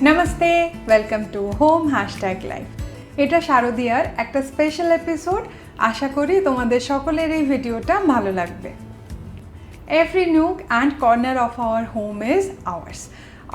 Namaste, welcome to home #life. এটা শারদিয়ার একটা special episode. আশা করি তোমাদের সকলের এই ভিডিওটা ভালো লাগবে। Every nook and corner of our home is ours.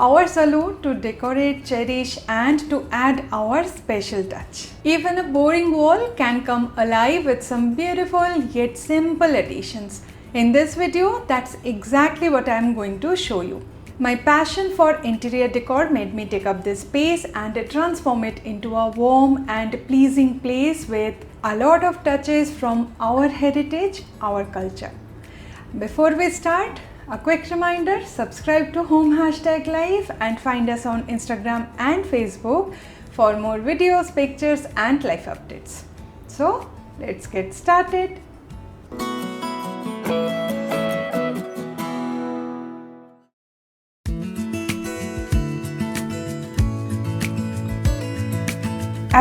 Our salute to decorate, cherish and to add our special touch. Even a boring wall can come alive with some beautiful yet simple additions. In this video, that's exactly what I'm going to show you. My passion for interior decor made me take up this space and transform it into a warm and pleasing place with a lot of touches from our heritage, our culture. Before we start, a quick reminder, subscribe to Home #Life and find us on Instagram and Facebook for more videos, pictures and life updates. So, let's get started.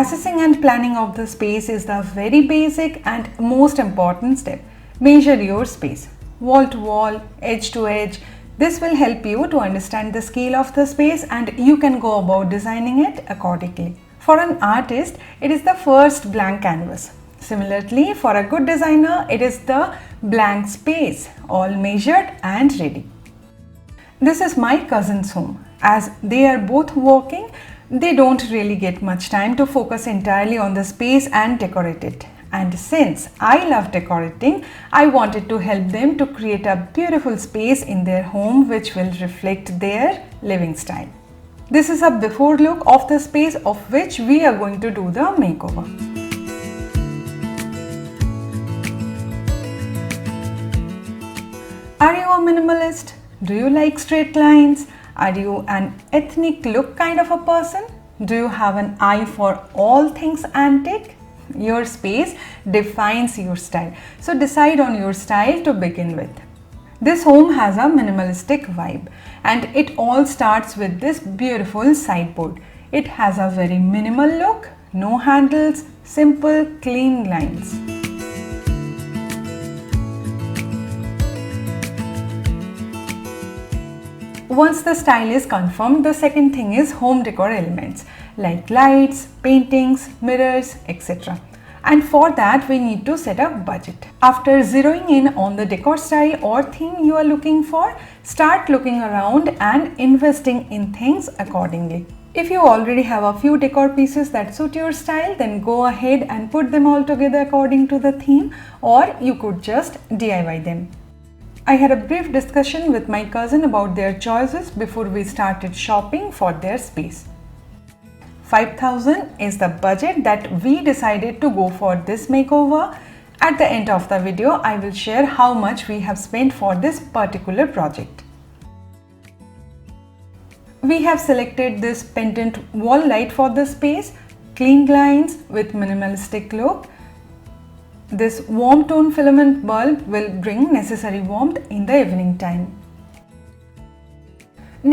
Assessing and planning of the space is the very basic and most important step. Measure your space, wall to wall, edge to edge. This will help you to understand the scale of the space and you can go about designing it accordingly. For an artist, it is the first blank canvas. Similarly, for a good designer, it is the blank space, all measured and ready. This is my cousin's home. As they are both working, they don't really get much time to focus entirely on the space and decorate it. And since I love decorating, I wanted to help them to create a beautiful space in their home which will reflect their living style. This is a before look of the space of which we are going to do the makeover. Are you a minimalist? Do you like straight lines? Are you an ethnic look kind of a person? Do you have an eye for all things antique? Your space defines your style. So decide on your style to begin with. This home has a minimalistic vibe and it all starts with this beautiful sideboard. It has a very minimal look, no handles, simple, clean lines. Once the style is confirmed, the second thing is home decor elements like lights, paintings, mirrors, etc. And for that we need to set a budget. After zeroing in on the decor style or theme you are looking for, start looking around and investing in things accordingly. If you already have a few decor pieces that suit your style, then go ahead and put them all together according to the theme, or you could just DIY them. I had a brief discussion with my cousin about their choices before we started shopping for their space. 5,000 is the budget that we decided to go for this makeover. At the end of the video, I will share how much we have spent for this particular project. We have selected this pendant wall light for the space, clean lines with minimalistic look. This warm tone filament bulb will bring necessary warmth in the evening time.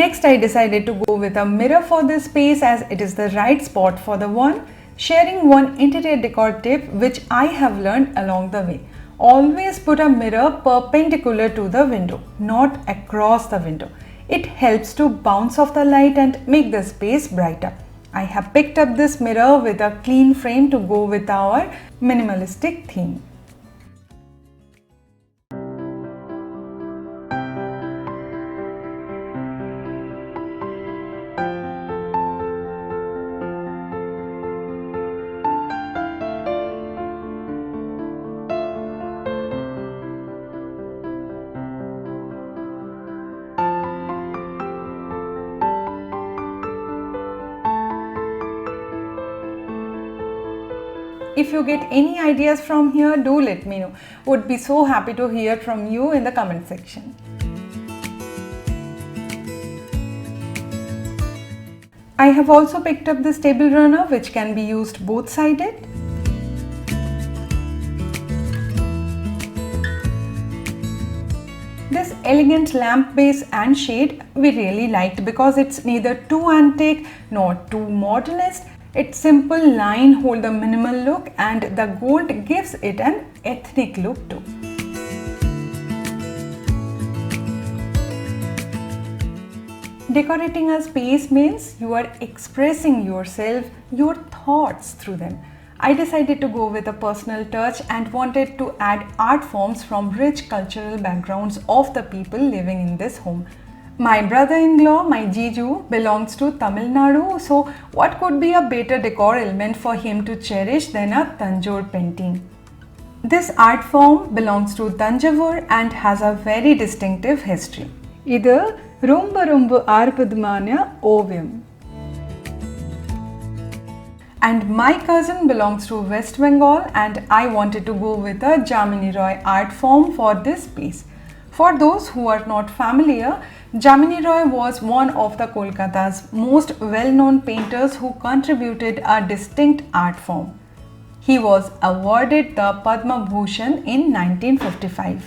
Next, I decided to go with a mirror for this space as it is the right spot for the one. Sharing one interior decor tip which I have learned along the way. Always put a mirror perpendicular to the window, not across the window. It helps to bounce off the light and make the space brighter. I have picked up this mirror with a clean frame to go with our minimalistic theme. If you get any ideas from here, do let me know. Would be so happy to hear from you in the comment section. I have also picked up this table runner which can be used both sided. This elegant lamp base and shade we really liked because it's neither too antique nor too modernist. Its simple line hold the minimal look and the gold gives it an ethnic look too. Decorating a space means you are expressing yourself, your thoughts through them. I decided to go with a personal touch and wanted to add art forms from rich cultural backgrounds of the people living in this home. My brother-in-law, my Jiju, belongs to Tamil Nadu, so what could be a better decor element for him to cherish than a Tanjore painting? This art form belongs to Tanjavur and has a very distinctive history. இது ரொம்ப ரொம்ப அற்புதமான ஓவியம். And my cousin belongs to West Bengal and I wanted to go with a Jamini Roy art form for this piece. For those who are not familiar, Jamini Roy was one of the Kolkata's most well-known painters who contributed a distinct art form. He was awarded the Padma Bhushan in 1955.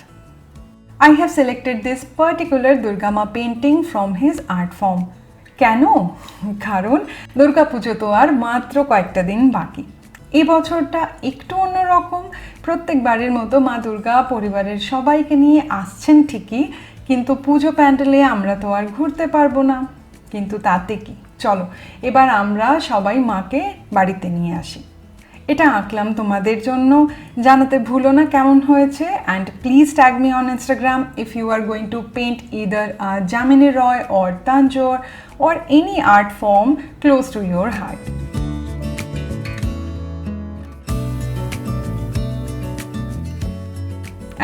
I have selected this particular Durga Ma painting from his art form. কেন? কারণ দুর্গা পুজো তো আর মাত্র কয়েকটা দিন বাকি। এই বছরটা একটু অন্যরকম। প্রত্যেকবারের মতো মা দুর্গা পরিবারের সবাইকে নিয়ে আসছেন ঠিকই, কিন্তু পুজো প্যান্ডেলে আমরা তো আর ঘুরতে পারবো না। কিন্তু তাতে কি, চলো এবার আমরা সবাই মাকে বাড়িতে নিয়ে আসি। এটা আঁকলাম তোমাদের জন্য, জানাতে ভুলো না কেমন হয়েছে। And please tag me on Instagram if you are going to paint either Jamini Roy or Tanjore or any art form close to your heart.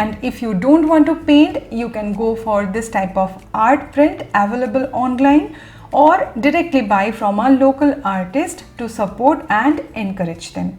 And if you don't want to paint, you can go for this type of art print available online or directly buy from a local artist to support and encourage them.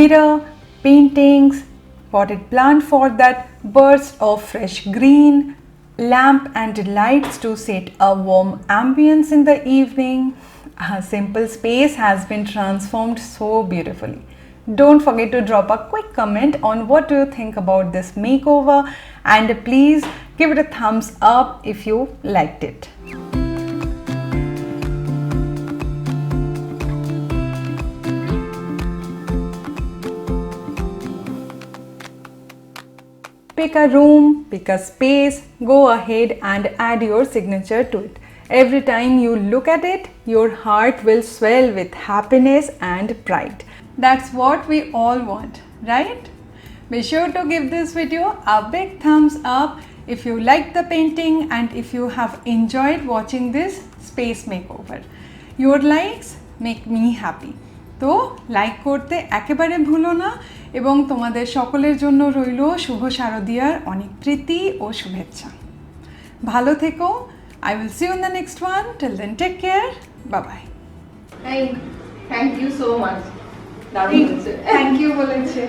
Mirror, paintings, potted plant for that burst of fresh green, lamp and lights to set a warm ambience in the evening. A simple space has been transformed so beautifully. Don't forget to drop a quick comment on what do you think about this makeover, and please give it a thumbs up if you liked it. Pick a room, pick a space, go ahead and add your signature to it. Every time you look at it, your heart will swell with happiness and pride. That's what we all want, right? Be sure to give this video a big thumbs up if you like the painting and if you have enjoyed watching this space makeover. Your likes make me happy. তো like করতে একেবারে ভুলো না, এবং তোমাদের সকলের জন্য রইল শুভ শারদীয়ার অনেক প্রীতি ও শুভেচ্ছা। ভালো থেকো। I will see you in the next one. Till then, take care. Bye bye. Thank you so much. Thank you বলেছে।